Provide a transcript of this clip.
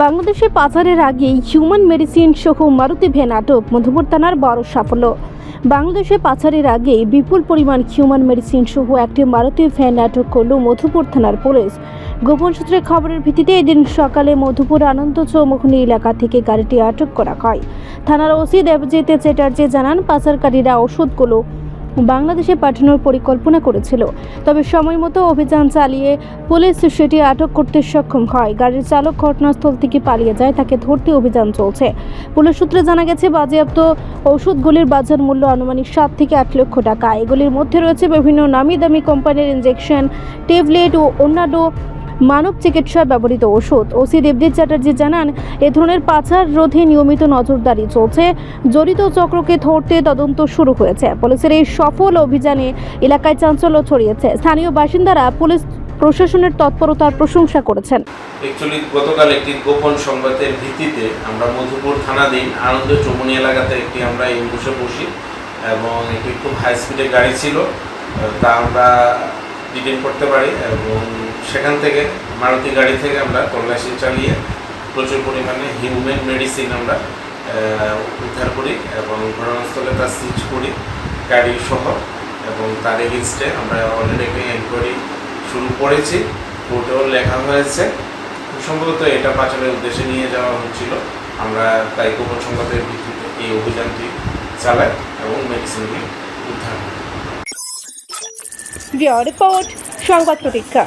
বাংলাদেশে পাচারের আগে হিউম্যান মেডিসিন সহ মারুতি ভ্যান আটক। মধুপুর থানার বড় সাফল্য। বাংলাদেশে পাচারের আগে বিপুল পরিমাণ হিউম্যান মেডিসিন সহ একটি মারুতি ভ্যান আটক করল মধুপুর থানার পুলিশ। গোপন সূত্রে খবরের ভিত্তিতে এদিন সকালে মধুপুর আনন্দ চৌমুহনী এলাকা থেকে গাড়িটি আটক করা হয়। থানার ওসি দেবজিৎ চ্যাটার্জি জানান, পাচারকারীরা ওষুধগুলো বাংলাদেশে পাঠানোর পরিকল্পনা করেছিল, তবে সময়মতো অভিযান চালিয়ে পুলিশ সেটি আটক করতে সক্ষম হয়। গাড়ির চালক ঘটনাস্থল থেকে পালিয়ে যায়, তাকে ধরতে অভিযান চলছে। পুলিশ সূত্রে জানা গেছে, বাজেয়াপ্ত ওষুধগুলির বাজার মূল্য আনুমানিক 7 থেকে 8 লক্ষ টাকা। এগুলির মধ্যে রয়েছে বিভিন্ন নামি দামি কোম্পানির ইনজেকশন, ট্যাবলেট ও অন্যান্য মানব চিকিৎসায় ব্যবহৃত ওষুধ। ওসি দেবজিৎ চ্যাটার্জি জানান, এ ধরনের পাচার রোধে নিয়মিত নজরদারি চলছে। জড়িত চক্রকে ধরতে তদন্ত শুরু হয়েছে। পুলিশের এই সফল অভিযানে এলাকায় চাঞ্চল্য ছড়িয়েছে। স্থানীয় বাসিন্দারা পুলিশ প্রশাসনের তৎপরতার প্রশংসা করেছেন। গতকাল একটি গোপন সংবাদের ভিত্তিতে আমরা মধুপুর থানাধীন আনন্দ চৌমুহনী এলাকাতে একটি আমরা এম্বুসে বসি এবং একটি খুব হাই স্পিডের গাড়ি ছিল, তা আমরা ডিটেইন করতে পারি এবং সেখান থেকে মারুতি গাড়ি থেকে আমরা তল্লাশি চালিয়ে প্রচুর পরিমাণে হিউম্যান মেডিসিন আমরা উদ্ধার করি এবং ঘটনাস্থলে তা সিজ করি গাড়ি সহ, এবং তার এগেইনস্টে আমরা অলরেডি একটি এনকোয়ারি শুরু করেছি, কোর্টেও লেখা হয়েছে। খুব সম্ভবত এটা পাচারের উদ্দেশ্যে নিয়ে যাওয়া হচ্ছিল। আমরা তাই গোপন সংবাদের ভিত্তিতে এই অভিযানটি চালাই এবং মেডিসিনগুলি উদ্ধার করি। রিপোর্ট সংবাদ প্রতীক্ষা।